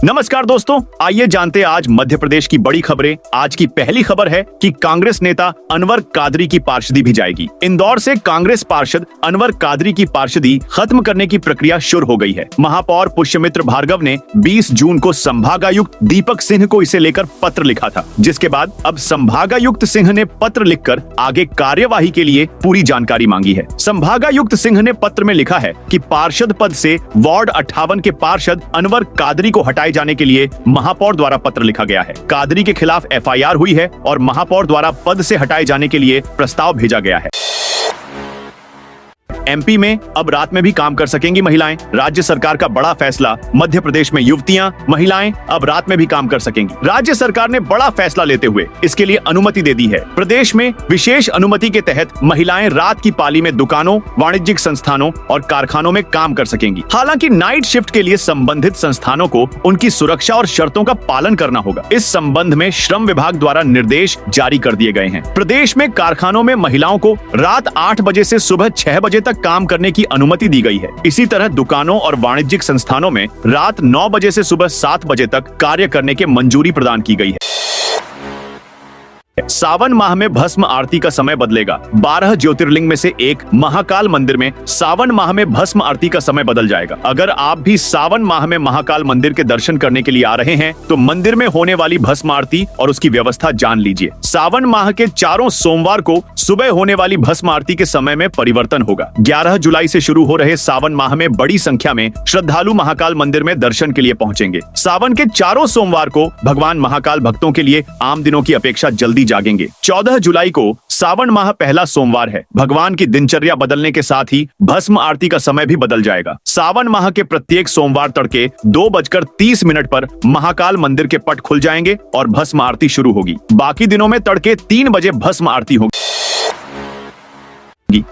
नमस्कार दोस्तों, आइए जानते आज मध्य प्रदेश की बड़ी खबरें। आज की पहली खबर है कि कांग्रेस नेता अनवर कादरी की पार्षदी भी जाएगी। इंदौर से कांग्रेस पार्षद अनवर कादरी की पार्षदी खत्म करने की प्रक्रिया शुरू हो गई है। महापौर पुष्यमित्र भार्गव ने 20 जून को संभागायुक्त दीपक सिंह को इसे लेकर पत्र लिखा था, जिसके बाद अब संभागायुक्त सिंह ने पत्र लिखकर आगे कार्यवाही के लिए पूरी जानकारी मांगी है। संभागायुक्त सिंह ने पत्र में लिखा है कि पार्षद पद से वार्ड 58 के पार्षद अनवर कादरी को हटाए जाने के लिए महापौर द्वारा पत्र लिखा गया है। कादरी के खिलाफ एफआईआर हुई है और महापौर द्वारा पद से हटाए जाने के लिए प्रस्ताव भेजा गया है। एमपी में अब रात में भी काम कर सकेंगी महिलाएं। राज्य सरकार का बड़ा फैसला। मध्य प्रदेश में युवतियां, महिलाएं अब रात में भी काम कर सकेंगी। राज्य सरकार ने बड़ा फैसला लेते हुए इसके लिए अनुमति दे दी है। प्रदेश में विशेष अनुमति के तहत महिलाएं रात की पाली में दुकानों, वाणिज्यिक संस्थानों और कारखानों में काम कर सकेंगी। हालांकि नाइट शिफ्ट के लिए संबंधित संस्थानों को उनकी सुरक्षा और शर्तों का पालन करना होगा। इस संबंध में श्रम विभाग द्वारा निर्देश जारी कर दिए गए हैं। प्रदेश में कारखानों में महिलाओं को रात 8 बजे से सुबह 6 बजे तक काम करने की अनुमति दी गई है। इसी तरह दुकानों और वाणिज्यिक संस्थानों में रात 9 बजे से सुबह 7 बजे तक कार्य करने की मंजूरी प्रदान की गई है। सावन माह में भस्म आरती का समय बदलेगा। 12 ज्योतिर्लिंग में से एक महाकाल मंदिर में सावन माह में भस्म आरती का समय बदल जाएगा। अगर आप भी सावन माह में महाकाल मंदिर के दर्शन करने के लिए आ रहे हैं तो मंदिर में होने वाली भस्म आरती और उसकी व्यवस्था जान लीजिए। सावन माह के चारों सोमवार को सुबह होने वाली भस्म आरती के समय में परिवर्तन होगा। 11 जुलाई से शुरू हो रहे सावन माह में बड़ी संख्या में श्रद्धालु महाकाल मंदिर में दर्शन के लिए पहुंचेंगे। सावन के चारों सोमवार को भगवान महाकाल भक्तों के लिए आम दिनों की अपेक्षा जल्दी जागेंगे। 14 जुलाई को सावन माह पहला सोमवार है। भगवान की दिनचर्या बदलने के साथ ही भस्म आरती का समय भी बदल जाएगा। सावन माह के प्रत्येक सोमवार तड़के 2:30 पर महाकाल मंदिर के पट खुल जाएंगे और भस्म आरती शुरू होगी। बाकी दिनों में तड़के 3 बजे भस्म आरती होगी।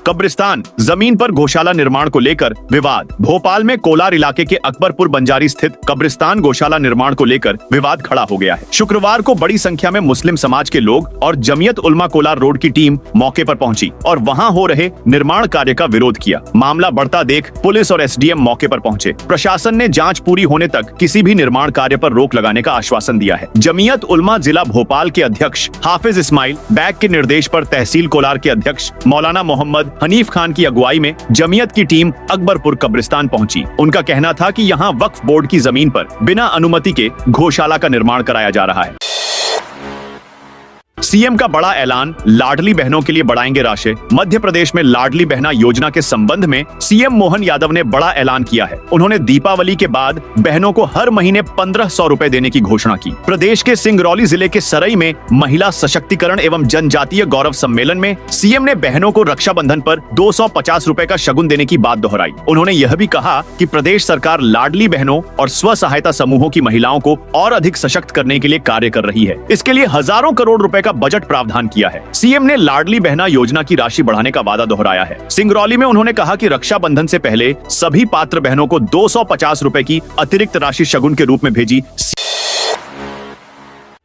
कब्रिस्तान जमीन पर गौशाला निर्माण को लेकर विवाद। भोपाल में कोलार इलाके के अकबरपुर बंजारी स्थित कब्रिस्तान गौशाला निर्माण को लेकर विवाद खड़ा हो गया है। शुक्रवार को बड़ी संख्या में मुस्लिम समाज के लोग और जमियत उलमा कोलार रोड की टीम मौके पर पहुंची और वहां हो रहे निर्माण कार्य का विरोध किया। मामला बढ़ता देख पुलिस और एसडीएम मौके पर पहुंचे। प्रशासन ने जांच पूरी होने तक किसी भी निर्माण कार्य पर रोक लगाने का आश्वासन दिया है। जमियत उलमा जिला भोपाल के अध्यक्ष हाफिज इस्माइल बैग के निर्देश पर तहसील कोलार के अध्यक्ष मौलाना मोहम्मद हनीफ खान की अगुवाई में जमियत की टीम अकबरपुर कब्रिस्तान पहुंची। उनका कहना था कि यहां वक्फ बोर्ड की जमीन पर बिना अनुमति के गौशाला का निर्माण कराया जा रहा है। सीएम का बड़ा ऐलान। लाडली बहनों के लिए बढ़ाएंगे राशि। मध्य प्रदेश में लाडली बहना योजना के संबंध में सीएम मोहन यादव ने बड़ा ऐलान किया है। उन्होंने दीपावली के बाद बहनों को हर महीने 1500 रुपए देने की घोषणा की। प्रदेश के सिंगरौली जिले के सरई में महिला सशक्तिकरण एवं जनजातीय गौरव सम्मेलन में सीएम ने बहनों को रक्षाबंधन पर 250 रुपए का शगुन देने की बात दोहराई। उन्होंने यह भी कहा कि प्रदेश सरकार लाडली बहनों और स्व सहायता समूहों की महिलाओं को और अधिक सशक्त करने के लिए कार्य कर रही है। इसके लिए हजारों करोड़ रुपए बजट प्रावधान किया है। सीएम ने लाडली बहना योजना की राशि बढ़ाने का वादा दोहराया है। सिंगरौली में उन्होंने कहा कि रक्षाबंधन से पहले सभी पात्र बहनों को 250 रुपए की अतिरिक्त राशि शगुन के रूप में भेजी।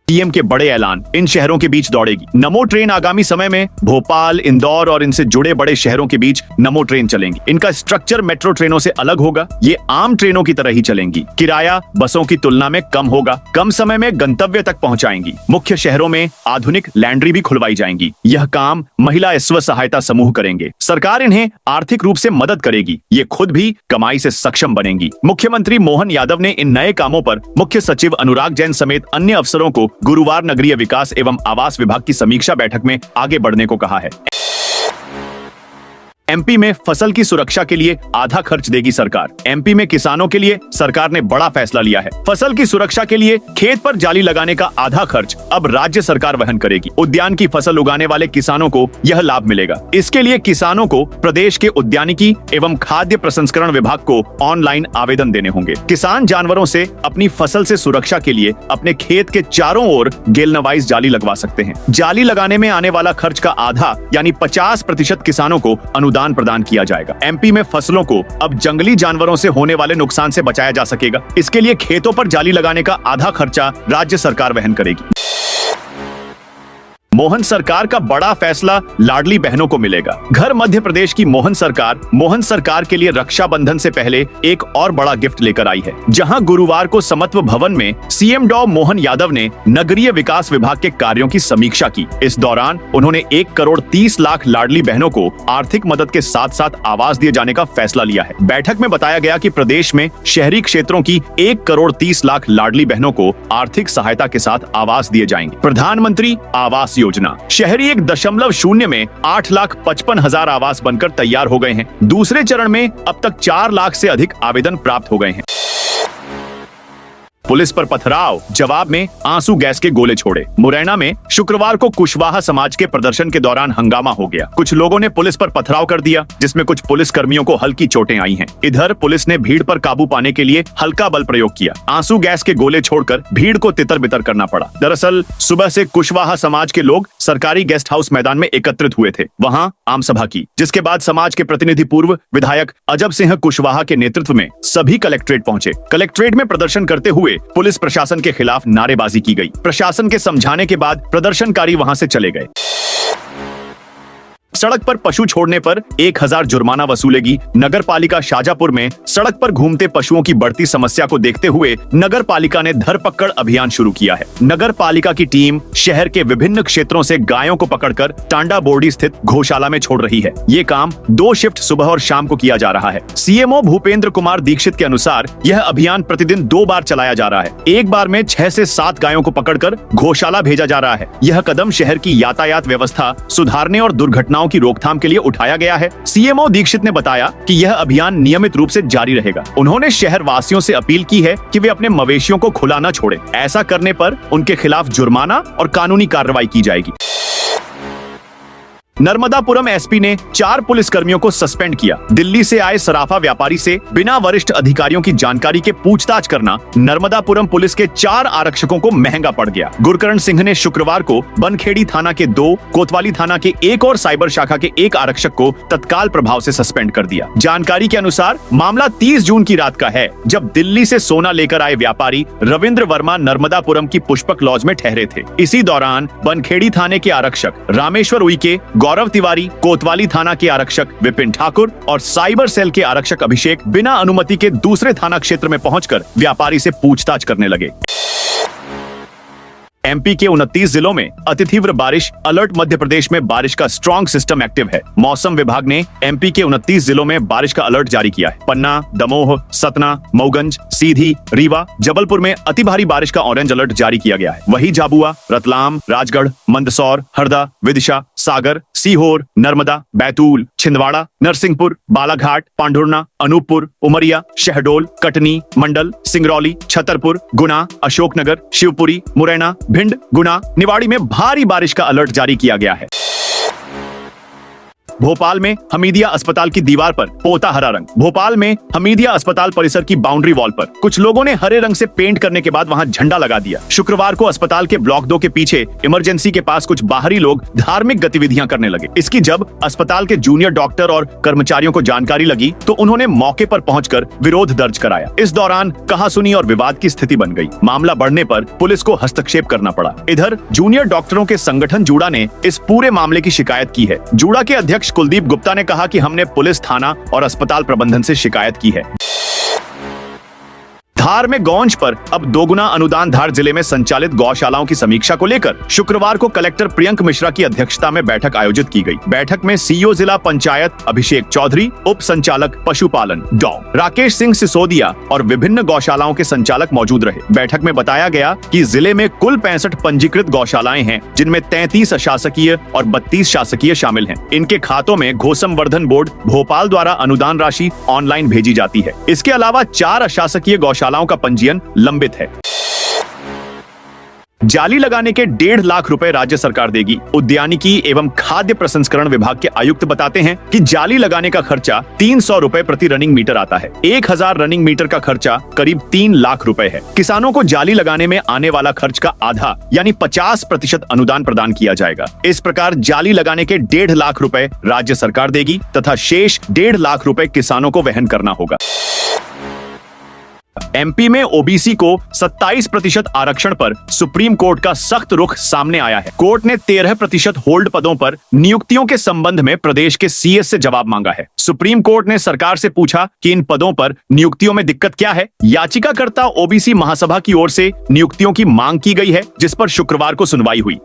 सीएम के बड़े ऐलान। इन शहरों के बीच दौड़ेगी नमो ट्रेन। आगामी समय में भोपाल, इंदौर और इनसे जुड़े बड़े शहरों के बीच नमो ट्रेन चलेंगी। इनका स्ट्रक्चर मेट्रो ट्रेनों से अलग होगा। ये आम ट्रेनों की तरह ही चलेंगी। किराया बसों की तुलना में कम होगा। कम समय में गंतव्य तक पहुंचाएंगी। मुख्य शहरों में आधुनिक लैंड्री भी खुलवाई जाएंगी। यह काम महिला स्व सहायता समूह करेंगे। सरकार इन्हें आर्थिक रूप से मदद करेगी। ये खुद भी कमाई से सक्षम बनेंगी। मुख्यमंत्री मोहन यादव ने इन नए कामों पर मुख्य सचिव अनुराग जैन समेत अन्य अफसरों को गुरुवार नगरीय विकास एवं आवास विभाग की समीक्षा बैठक में आगे बढ़ने को कहा है। एमपी में फसल की सुरक्षा के लिए आधा खर्च देगी सरकार। एमपी में किसानों के लिए सरकार ने बड़ा फैसला लिया है। फसल की सुरक्षा के लिए खेत पर जाली लगाने का आधा खर्च अब राज्य सरकार वहन करेगी। उद्यान की फसल उगाने वाले किसानों को यह लाभ मिलेगा। इसके लिए किसानों को प्रदेश के उद्यानिकी एवं खाद्य प्रसंस्करण विभाग को ऑनलाइन आवेदन देने होंगे। किसान जानवरों से अपनी फसल से सुरक्षा के लिए अपने खेत के चारों ओर गेलनवाइज जाली लगवा सकते हैं। जाली लगाने में आने वाला खर्च का आधा यानी 50% किसानों को अनुदान प्रदान किया जाएगा। एमपी में फसलों को अब जंगली जानवरों से होने वाले नुकसान से बचाया जा सकेगा। इसके लिए खेतों पर जाली लगाने का आधा खर्चा राज्य सरकार वहन करेगी। मोहन सरकार का बड़ा फैसला, लाडली बहनों को मिलेगा घर। मध्य प्रदेश की मोहन सरकार के लिए रक्षाबंधन से पहले एक और बड़ा गिफ्ट लेकर आई है। जहां गुरुवार को समत्व भवन में सीएम डॉ मोहन यादव ने नगरीय विकास विभाग के कार्यों की समीक्षा की। इस दौरान उन्होंने 1,30,00,000 लाडली बहनों को आर्थिक मदद के साथ साथ आवास दिए जाने का फैसला लिया है। बैठक में बताया गया कि प्रदेश में शहरी क्षेत्रों की 1,30,00,000 लाडली बहनों को आर्थिक सहायता के साथ आवास दिए जाएंगे। प्रधानमंत्री आवास योजना शहरी 1.0 में 8,55,000 आवास बनकर तैयार हो गए हैं। दूसरे चरण में अब तक 4 लाख से अधिक आवेदन प्राप्त हो गए हैं। पुलिस पर पथराव, जवाब में आंसू गैस के गोले छोड़े। मुरैना में शुक्रवार को कुशवाहा समाज के प्रदर्शन के दौरान हंगामा हो गया। कुछ लोगों ने पुलिस पर पथराव कर दिया, जिसमें कुछ पुलिस कर्मियों को हल्की चोटें आई हैं। इधर पुलिस ने भीड़ पर काबू पाने के लिए हल्का बल प्रयोग किया। आंसू गैस के गोले छोड़कर भीड़ को तितर बितर करना पड़ा। दरअसल सुबह से कुशवाहा समाज के लोग सरकारी गेस्ट हाउस मैदान में एकत्रित हुए थे। वहां आम सभा की, जिसके बाद समाज के प्रतिनिधि पूर्व विधायक अजब सिंह कुशवाहा के नेतृत्व में सभी कलेक्ट्रेट पहुंचे। कलेक्ट्रेट में प्रदर्शन करते हुए पुलिस प्रशासन के खिलाफ नारेबाजी की गई। प्रशासन के समझाने के बाद प्रदर्शनकारी वहां से चले गए। सड़क पर पशु छोड़ने पर 1,000 जुर्माना वसूलेगी नगर पालिका। शाजापुर में सड़क पर घूमते पशुओं की बढ़ती समस्या को देखते हुए नगर पालिका ने धरपकड़ अभियान शुरू किया है। नगर पालिका की टीम शहर के विभिन्न क्षेत्रों से गायों को पकड़कर टांडा बोर्डी स्थित गौशाला में छोड़ रही है। ये काम 2 शिफ्ट सुबह और शाम को किया जा रहा है। सीएमओ भूपेंद्र कुमार दीक्षित के अनुसार यह अभियान प्रतिदिन 2 बार चलाया जा रहा है। एक बार में 6 से 7 गायों को पकड़कर गौशाला भेजा जा रहा है। यह कदम शहर की यातायात व्यवस्था सुधारने और दुर्घटनाओं की रोकथाम के लिए उठाया गया है। सीएमओ दीक्षित ने बताया कि यह अभियान नियमित रूप से जारी रहेगा। उन्होंने शहर वासियों से अपील की है कि वे अपने मवेशियों को खुला न छोड़ें। ऐसा करने पर उनके खिलाफ जुर्माना और कानूनी कार्रवाई की जाएगी। नर्मदापुरम एसपी ने 4 पुलिसकर्मियों को सस्पेंड किया। दिल्ली से आए सराफा व्यापारी से बिना वरिष्ठ अधिकारियों की जानकारी के पूछताछ करना नर्मदापुरम पुलिस के 4 आरक्षकों को महंगा पड़ गया। गुरकरण सिंह ने शुक्रवार को बनखेड़ी थाना के 2, कोतवाली थाना के 1 और साइबर शाखा के 1 आरक्षक को तत्काल प्रभाव से सस्पेंड कर दिया। जानकारी के अनुसार मामला 30 जून की रात का है, जब दिल्ली से सोना लेकर आए व्यापारी रविंद्र वर्मा नर्मदापुरम की पुष्पक लॉज में ठहरे थे। इसी दौरान बनखेड़ी थाने के आरक्षक रामेश्वर उइके, गौरव तिवारी, कोतवाली थाना के आरक्षक विपिन ठाकुर और साइबर सेल के आरक्षक अभिषेक बिना अनुमति के दूसरे थाना क्षेत्र में पहुंचकर व्यापारी से पूछताछ करने लगे। एमपी के 29 जिलों में अति तीव्र बारिश अलर्ट। मध्य प्रदेश में बारिश का स्ट्रॉन्ग सिस्टम एक्टिव है। मौसम विभाग ने एमपी के 29 जिलों में बारिश का अलर्ट जारी किया है। पन्ना, दमोह, सतना, मऊगंज, सीधी, रीवा, जबलपुर में अति भारी बारिश का ऑरेंज अलर्ट जारी किया गया है। वहीं झाबुआ, रतलाम, राजगढ़, मंदसौर, हरदा, विदिशा, सागर, सीहोर, नर्मदा, बैतूल, छिंदवाड़ा, नरसिंहपुर, बालाघाट, पांढुर्णा, अनूपपुर, उमरिया, शहडोल, कटनी, मंडल, सिंगरौली, छतरपुर, गुना, अशोकनगर, शिवपुरी, मुरैना, भिंड, गुना, निवाड़ी में भारी बारिश का अलर्ट जारी किया गया है। भोपाल में हमीदिया अस्पताल की दीवार पर पोता हरा रंग। भोपाल में हमीदिया अस्पताल परिसर की बाउंड्री वॉल पर कुछ लोगों ने हरे रंग से पेंट करने के बाद वहां झंडा लगा दिया। शुक्रवार को अस्पताल के ब्लॉक 2 के पीछे इमरजेंसी के पास कुछ बाहरी लोग धार्मिक गतिविधियां करने लगे। इसकी जब अस्पताल के जूनियर डॉक्टर और कर्मचारियों को जानकारी लगी तो उन्होंने मौके पर पहुंचकर विरोध दर्ज कराया। इस दौरान कहासुनी और विवाद की स्थिति बन गई। मामला बढ़ने पर पुलिस को हस्तक्षेप करना पड़ा। इधर जूनियर डॉक्टरों के संगठन जूड़ा ने इस पूरे मामले की शिकायत की है। जूड़ा के अध्यक्ष कुलदीप गुप्ता ने कहा कि हमने पुलिस, थाना और अस्पताल प्रबंधन से शिकायत की है। धार में गौंज पर अब 2 गुना अनुदान। धार जिले में संचालित गौशालाओं की समीक्षा को लेकर शुक्रवार को कलेक्टर प्रियंक मिश्रा की अध्यक्षता में बैठक आयोजित की गई। बैठक में सीईओ जिला पंचायत अभिषेक चौधरी, उप संचालक पशुपालन डॉ राकेश सिंह सिसोदिया और विभिन्न गौशालाओं के संचालक मौजूद रहे। बैठक में बताया गया कि जिले में कुल 65 पंजीकृत गौशालाएं हैं, जिनमें 33 अशासकीय और 32 शासकीय शामिल हैं। इनके खातों में गोसंवर्धन बोर्ड भोपाल द्वारा अनुदान राशि ऑनलाइन भेजी जाती है। इसके अलावा 4 अशासकीय गौशालाओं का पंजीयन लंबित है। जाली लगाने के 1.5 लाख रुपए राज्य सरकार देगी। उद्यानिकी एवं खाद्य प्रसंस्करण विभाग के आयुक्त बताते हैं कि जाली लगाने का खर्चा 300 रुपए प्रति रनिंग मीटर आता है। 1000 रनिंग मीटर का खर्चा करीब 3 लाख रुपए है। किसानों को जाली लगाने में आने वाला खर्च का आधा यानी 50% अनुदान प्रदान किया जाएगा। इस प्रकार जाली लगाने के 1.5 लाख रुपए राज्य सरकार देगी तथा शेष 1.5 लाख रुपए किसानों को वहन करना होगा। एमपी में ओबीसी को 27% आरक्षण पर सुप्रीम कोर्ट का सख्त रुख सामने आया है। कोर्ट ने 13% होल्ड पदों पर नियुक्तियों के संबंध में प्रदेश के सीएस से जवाब मांगा है। सुप्रीम कोर्ट ने सरकार से पूछा कि इन पदों पर नियुक्तियों में दिक्कत क्या है। याचिकाकर्ता ओबीसी महासभा की ओर से नियुक्तियों की मांग की गई है, जिस पर शुक्रवार को सुनवाई हुई।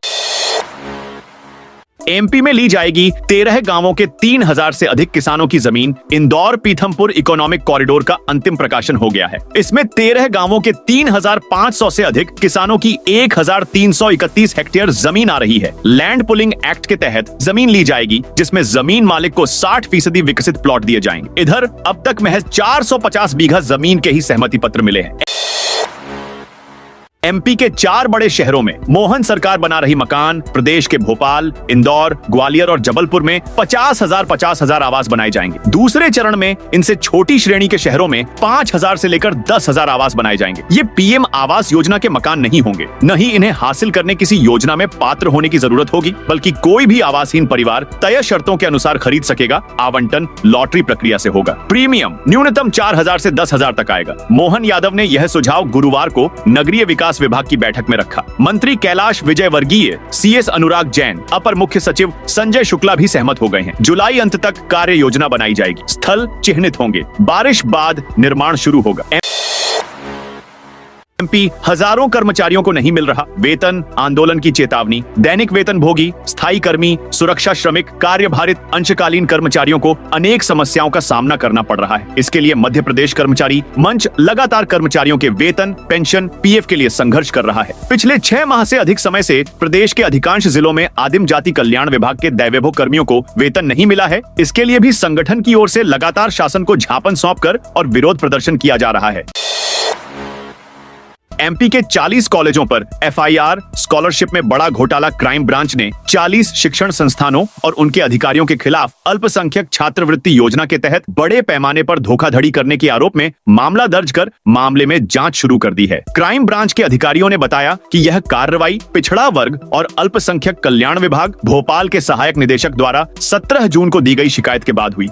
एमपी में ली जाएगी 13 गांवों के 3000 से अधिक किसानों की जमीन। इंदौर पीथमपुर इकोनॉमिक कॉरिडोर का अंतिम प्रकाशन हो गया है। इसमें 13 गांवों के 3500 से अधिक किसानों की 1331 हेक्टेयर जमीन आ रही है। लैंड पुलिंग एक्ट के तहत जमीन ली जाएगी, जिसमें जमीन मालिक को 60% विकसित प्लॉट दिए जाएंगे। इधर अब तक महज 450 बीघा जमीन के ही सहमति पत्र मिले हैं। एमपी के 4 बड़े शहरों में मोहन सरकार बना रही मकान। प्रदेश के भोपाल, इंदौर, ग्वालियर और जबलपुर में 50,000 आवास बनाए जाएंगे। दूसरे चरण में इनसे छोटी श्रेणी के शहरों में 5,000 से लेकर 10,000 आवास बनाए जाएंगे। ये पीएम आवास योजना के मकान नहीं होंगे, न ही इन्हें हासिल करने किसी योजना में पात्र होने की जरूरत होगी, बल्कि कोई भी आवासहीन परिवार तय शर्तों के अनुसार खरीद सकेगा। आवंटन लॉटरी प्रक्रिया से होगा। प्रीमियम न्यूनतम 4,000 से 10,000 तक आएगा। मोहन यादव ने यह सुझाव गुरुवार को नगरीय विकास विभाग की बैठक में रखा। मंत्री कैलाश विजयवर्गीय, सीएस अनुराग जैन, अपर मुख्य सचिव संजय शुक्ला भी सहमत हो गए हैं। जुलाई अंत तक कार्य योजना बनाई जाएगी। स्थल चिन्हित होंगे। बारिश बाद निर्माण शुरू होगा। एमपी हजारों कर्मचारियों को नहीं मिल रहा वेतन, आंदोलन की चेतावनी। दैनिक वेतन भोगी, स्थायी कर्मी, सुरक्षा श्रमिक, कार्यभारित अंशकालीन कर्मचारियों को अनेक समस्याओं का सामना करना पड़ रहा है। इसके लिए मध्य प्रदेश कर्मचारी मंच लगातार कर्मचारियों के वेतन, पेंशन, पीएफ के लिए संघर्ष कर रहा है। पिछले 6 माह से अधिक समय से प्रदेश के अधिकांश जिलों में आदिम जाति कल्याण विभाग के दैवेभोग कर्मियों को वेतन नहीं मिला है। इसके लिए भी संगठन की ओर से लगातार शासन को झापन सौंपकर और विरोध प्रदर्शन किया जा रहा है। एमपी के 40 कॉलेजों पर एफआईआर, स्कॉलरशिप में बड़ा घोटाला। क्राइम ब्रांच ने 40 शिक्षण संस्थानों और उनके अधिकारियों के खिलाफ अल्पसंख्यक छात्रवृत्ति योजना के तहत बड़े पैमाने पर धोखाधड़ी करने के आरोप में मामला दर्ज कर मामले में जांच शुरू कर दी है। क्राइम ब्रांच के अधिकारियों ने बताया कि यह कार्रवाई पिछड़ा वर्ग और अल्पसंख्यक कल्याण विभाग, भोपाल के सहायक निदेशक द्वारा 17 जून को दी गई शिकायत के बाद हुई।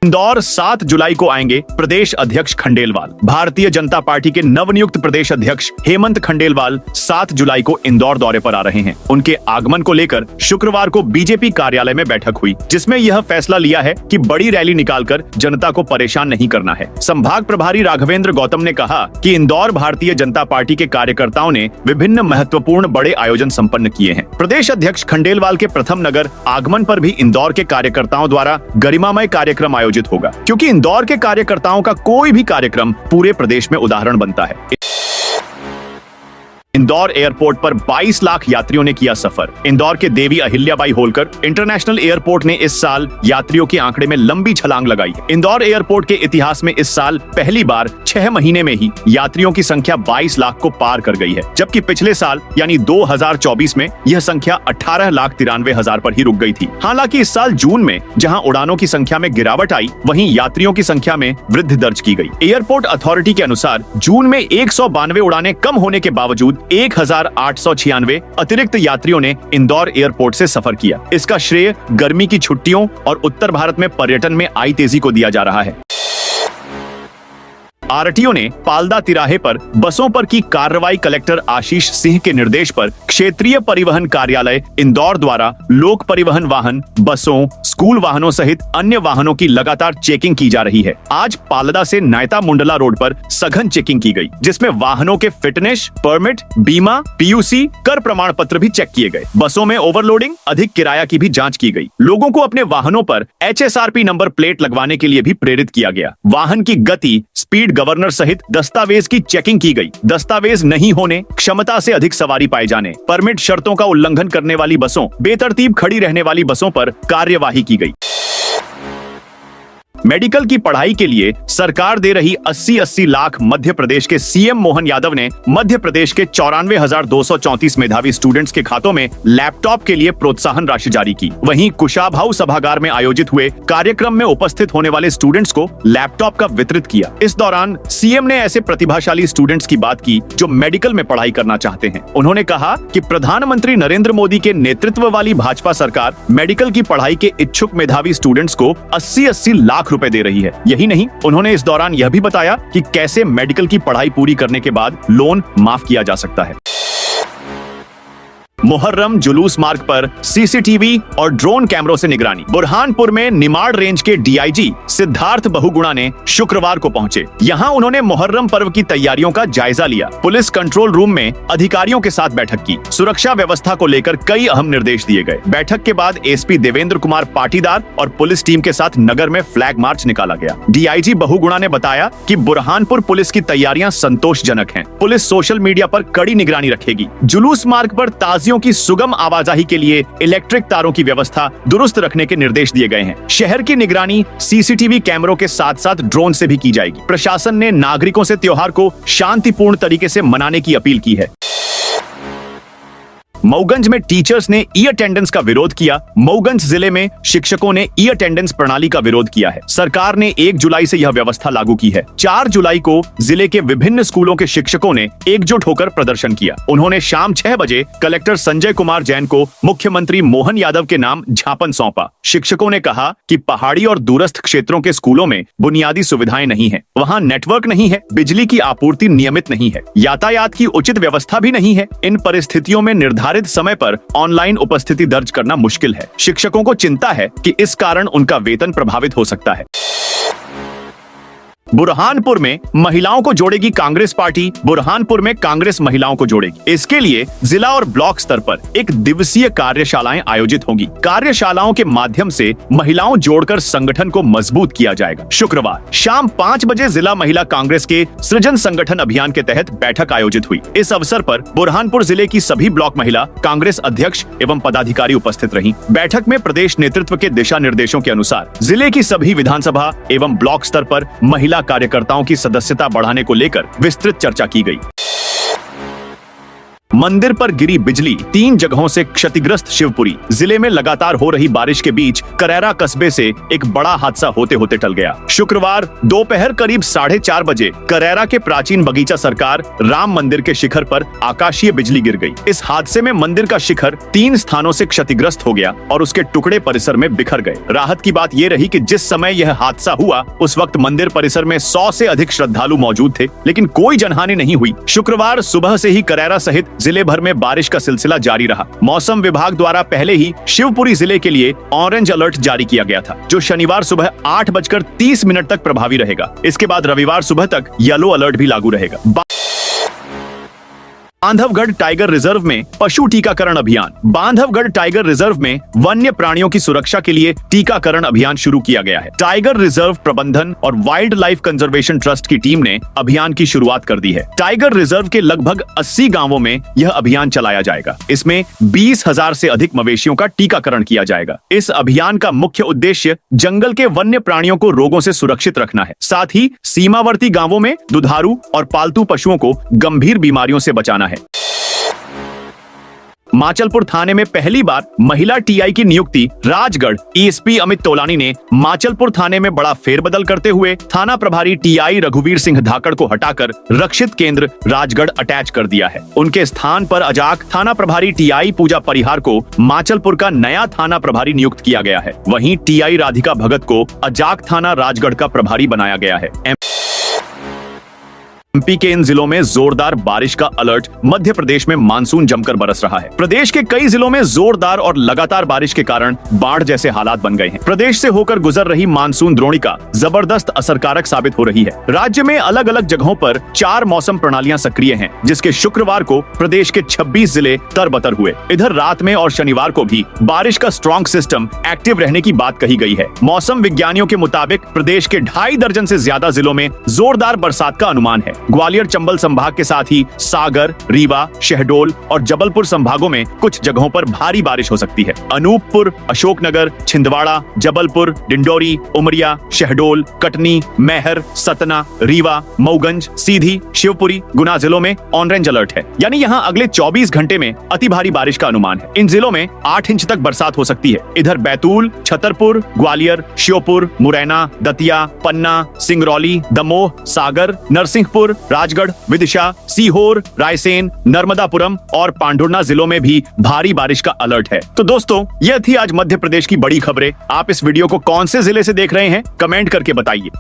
इंदौर 7 जुलाई को आएंगे प्रदेश अध्यक्ष खंडेलवाल। भारतीय जनता पार्टी के नवनियुक्त प्रदेश अध्यक्ष हेमंत खंडेलवाल 7 जुलाई को इंदौर दौरे पर आ रहे हैं। उनके आगमन को लेकर शुक्रवार को बीजेपी कार्यालय में बैठक हुई, जिसमें यह फैसला लिया है कि बड़ी रैली निकालकर जनता को परेशान नहीं करना है। संभाग प्रभारी राघवेंद्र गौतम ने कहा कि इंदौर भारतीय जनता पार्टी के कार्यकर्ताओं ने विभिन्न महत्वपूर्ण बड़े आयोजन संपन्न किए हैं। प्रदेश अध्यक्ष खंडेलवाल के प्रथम नगर आगमन पर भी इंदौर के कार्यकर्ताओं द्वारा गरिमामय कार्यक्रम आयोजित होगा, क्योंकि इंदौर के कार्यकर्ताओं का कोई भी कार्यक्रम पूरे प्रदेश में उदाहरण बनता है। इंदौर एयरपोर्ट पर 22 लाख यात्रियों ने किया सफर। इंदौर के देवी अहिल्याबाई होलकर इंटरनेशनल एयरपोर्ट ने इस साल यात्रियों के आंकड़े में लंबी छलांग लगाई है। इंदौर एयरपोर्ट के इतिहास में इस साल पहली बार 6 महीने में ही यात्रियों की संख्या 22 लाख को पार कर गई है, जबकि पिछले साल यानी 2024 में यह संख्या 18,93,000 पर ही रुक गई थी। हालांकि इस साल जून में जहां उड़ानों की संख्या में गिरावट आई, वहीं यात्रियों की संख्या में वृद्धि दर्ज की गई। एयरपोर्ट अथॉरिटी के अनुसार जून में 192 उड़ानें कम होने के बावजूद 1,896 अतिरिक्त यात्रियों ने इंदौर एयरपोर्ट से सफर किया। इसका श्रेय गर्मी की छुट्टियों और उत्तर भारत में पर्यटन में आई तेजी को दिया जा रहा है। आरटीओ ने पालदा तिराहे पर बसों पर की कार्रवाई कलेक्टर आशीष सिंह के निर्देश पर क्षेत्रीय परिवहन कार्यालय इंदौर द्वारा लोक परिवहन वाहन, बसों, स्कूल वाहनों सहित अन्य वाहनों की लगातार चेकिंग की जा रही है। आज पालदा से नायता मुंडला रोड पर सघन चेकिंग की गई, जिसमें वाहनों के फिटनेस, परमिट, बीमा, पीयूसी, कर प्रमाण पत्र भी चेक किए गए। बसों में ओवरलोडिंग, अधिक किराया की भी जांच की गई। लोगों को अपने वाहनों पर HSRP नंबर प्लेट लगवाने के लिए भी प्रेरित किया गया। वाहन की गति, स्पीड गवर्नर सहित दस्तावेज की चेकिंग की गई। दस्तावेज नहीं होने, क्षमता से अधिक सवारी पाए जाने, परमिट शर्तों का उल्लंघन करने वाली बसों, बेतरतीब खड़ी रहने वाली बसों पर कार्यवाही की गई। मेडिकल की पढ़ाई के लिए सरकार दे रही 80-80 लाख। मध्य प्रदेश के सीएम मोहन यादव ने मध्य प्रदेश के 94,234 मेधावी स्टूडेंट्स के खातों में लैपटॉप के लिए प्रोत्साहन राशि जारी की। वहीं कुशाभाऊ सभागार में आयोजित हुए कार्यक्रम में उपस्थित होने वाले स्टूडेंट्स को लैपटॉप का वितरित किया। इस दौरान सीएम ने ऐसे प्रतिभाशाली स्टूडेंट्स की बात की जो मेडिकल में पढ़ाई करना चाहते हैं। उन्होंने कहा कि प्रधानमंत्री नरेंद्र मोदी के नेतृत्व वाली भाजपा सरकार मेडिकल की पढ़ाई के इच्छुक मेधावी स्टूडेंट्स को 80-80 लाख लाख रुपए दे रही है। यही नहीं, उन्होंने इस दौरान यह भी बताया कि कैसे मेडिकल की पढ़ाई पूरी करने के बाद लोन माफ किया जा सकता है। मुहर्रम जुलूस मार्ग पर सीसीटीवी और ड्रोन कैमरों से निगरानी। बुरहानपुर में निमाड़ रेंज के डीआईजी सिद्धार्थ बहुगुणा ने शुक्रवार को पहुंचे। यहां उन्होंने मुहर्रम पर्व की तैयारियों का जायजा लिया। पुलिस कंट्रोल रूम में अधिकारियों के साथ बैठक की। सुरक्षा व्यवस्था को लेकर कई अहम निर्देश दिए गए। बैठक के बाद एसपी देवेंद्र कुमार पाटीदार और पुलिस टीम के साथ नगर में फ्लैग मार्च निकाला गया। डीआईजी बहुगुणा ने बताया कि बुरहानपुर पुलिस की तैयारियां संतोषजनक हैं। पुलिस सोशल मीडिया पर कड़ी निगरानी रखेगी। जुलूस मार्ग पर ताजियों की सुगम आवाजाही के लिए इलेक्ट्रिक तारों की व्यवस्था दुरुस्त रखने के निर्देश दिए गए हैं। शहर की निगरानी सीसीटीवी कैमरों के साथ साथ ड्रोन से भी की जाएगी। प्रशासन ने नागरिकों से त्योहार को शांतिपूर्ण तरीके से मनाने की अपील की है। मऊगंज में टीचर्स ने ई अटेंडेंस का विरोध किया। मऊगंज जिले में शिक्षकों ने ई अटेंडेंस प्रणाली का विरोध किया है। सरकार ने 1 जुलाई से यह व्यवस्था लागू की है। 4 जुलाई को जिले के विभिन्न स्कूलों के शिक्षकों ने एकजुट होकर प्रदर्शन किया। उन्होंने शाम 6 बजे कलेक्टर संजय कुमार जैन को मुख्यमंत्री मोहन यादव के नाम ज्ञापन सौंपा। शिक्षकों ने कहा कि पहाड़ी और दूरस्थ क्षेत्रों के स्कूलों में बुनियादी सुविधाएं नहीं है, वहाँ नेटवर्क नहीं है, बिजली की आपूर्ति नियमित नहीं है, यातायात की उचित व्यवस्था भी नहीं है। इन परिस्थितियों में निर्धारित समय पर ऑनलाइन उपस्थिति दर्ज करना मुश्किल है। शिक्षकों को चिंता है कि इस कारण उनका वेतन प्रभावित हो सकता है। बुरहानपुर में महिलाओं को जोड़ेगी कांग्रेस पार्टी। बुरहानपुर में कांग्रेस महिलाओं को जोड़ेगी। इसके लिए जिला और ब्लॉक स्तर पर 1 दिवसीय कार्यशालाएं आयोजित होंगी। कार्यशालाओं के माध्यम से महिलाओं जोड़कर संगठन को मजबूत किया जाएगा। शुक्रवार शाम 5 बजे जिला महिला कांग्रेस के सृजन संगठन अभियान के तहत बैठक आयोजित हुई। इस अवसर पर बुरहानपुर जिले की सभी ब्लॉक महिला कांग्रेस अध्यक्ष एवं पदाधिकारी उपस्थित रहीं। बैठक में प्रदेश नेतृत्व के दिशा निर्देशों के अनुसार जिले की सभी विधानसभा एवं ब्लॉक स्तर पर महिला कार्यकर्ताओं की सदस्यता बढ़ाने को लेकर विस्तृत चर्चा की गई। मंदिर पर गिरी बिजली, 3 जगहों से क्षतिग्रस्त शिवपुरी। जिले में लगातार हो रही बारिश के बीच करैरा कस्बे से एक बड़ा हादसा होते होते टल गया। शुक्रवार दोपहर करीब 4:30 बजे करैरा के प्राचीन बगीचा सरकार राम मंदिर के शिखर पर आकाशीय बिजली गिर गई। इस हादसे में मंदिर का शिखर 3 स्थानों से क्षतिग्रस्त हो गया और उसके टुकड़े परिसर में बिखर गए। राहत की बात यह रही कि जिस समय यह हादसा हुआ उस वक्त मंदिर परिसर में 100 से अधिक श्रद्धालु मौजूद थे, लेकिन कोई जनहानि नहीं हुई। शुक्रवार सुबह से ही करैरा सहित जिले भर में बारिश का सिलसिला जारी रहा। मौसम विभाग द्वारा पहले ही शिवपुरी जिले के लिए ऑरेंज अलर्ट जारी किया गया था, जो शनिवार सुबह 8:30 तक प्रभावी रहेगा। इसके बाद रविवार सुबह तक येलो अलर्ट भी लागू रहेगा। बांधवगढ़ टाइगर रिजर्व में पशु टीकाकरण अभियान। बांधवगढ़ टाइगर रिजर्व में वन्य प्राणियों की सुरक्षा के लिए टीकाकरण अभियान शुरू किया गया है। टाइगर रिजर्व प्रबंधन और वाइल्ड लाइफ कंजर्वेशन ट्रस्ट की टीम ने अभियान की शुरुआत कर दी है। टाइगर रिजर्व के लगभग 80 गांवों में यह अभियान चलाया जाएगा। इसमें 20,000 से अधिक मवेशियों का टीकाकरण किया जाएगा। इस अभियान का मुख्य उद्देश्य जंगल के वन्य प्राणियों को रोगों से सुरक्षित रखना है। साथ ही सीमावर्ती गांवों में दुधारू और पालतू पशुओं को गंभीर बीमारियों से बचाना है। माचलपुर थाने में पहली बार महिला टीआई की नियुक्ति। राजगढ़ एएसपी अमित तोलानी ने माचलपुर थाने में बड़ा फेरबदल करते हुए थाना प्रभारी टीआई रघुवीर सिंह धाकड़ को हटाकर रक्षित केंद्र राजगढ़ अटैच कर दिया है। उनके स्थान पर अजाक थाना प्रभारी टीआई पूजा परिहार को माचलपुर का नया थाना प्रभारी नियुक्त किया गया है। वहीं टीआई राधिका भगत को अजाक थाना राजगढ़ का प्रभारी बनाया गया है। एमपी के इन जिलों में जोरदार बारिश का अलर्ट। मध्य प्रदेश में मानसून जमकर बरस रहा है। प्रदेश के कई जिलों में जोरदार और लगातार बारिश के कारण बाढ़ जैसे हालात बन गए हैं। प्रदेश से होकर गुजर रही मानसून द्रोणिका जबरदस्त असरकारक साबित हो रही है। राज्य में अलग अलग जगहों पर 4 मौसम प्रणालियां सक्रिय हैं, जिसके शुक्रवार को प्रदेश के 26 जिले तरबतर हुए। इधर रात में और शनिवार को भी बारिश का स्ट्रॉन्ग सिस्टम एक्टिव रहने की बात कही गई है। मौसम विज्ञानियों के मुताबिक प्रदेश के 2.5 दर्जन से ज्यादा जिलों में जोरदार बरसात का अनुमान है। ग्वालियर चंबल संभाग के साथ ही सागर, रीवा, शहडोल और जबलपुर संभागों में कुछ जगहों पर भारी बारिश हो सकती है। अनूपपुर, अशोकनगर, छिंदवाड़ा, जबलपुर, डिंडोरी, उमरिया, शहडोल, कटनी, मैहर, सतना, रीवा, मऊगंज, सीधी, शिवपुरी, गुना जिलों में ऑरेंज अलर्ट है। यानी यहाँ अगले 24 घंटे में अति भारी बारिश का अनुमान है। इन जिलों में 8 इंच तक बरसात हो सकती है। इधर बैतूल, छतरपुर, ग्वालियर, श्योपुर, मुरैना, दतिया, पन्ना, सिंगरौली, दमोह, सागर, नरसिंहपुर, जबलपुर, राजगढ़, विदिशा, सीहोर, रायसेन, नर्मदापुरम और पांढुर्णा जिलों में भी भारी बारिश का अलर्ट है। तो दोस्तों, यह थी आज मध्य प्रदेश की बड़ी खबरें। आप इस वीडियो को कौन से जिले से देख रहे हैं, कमेंट करके बताइए।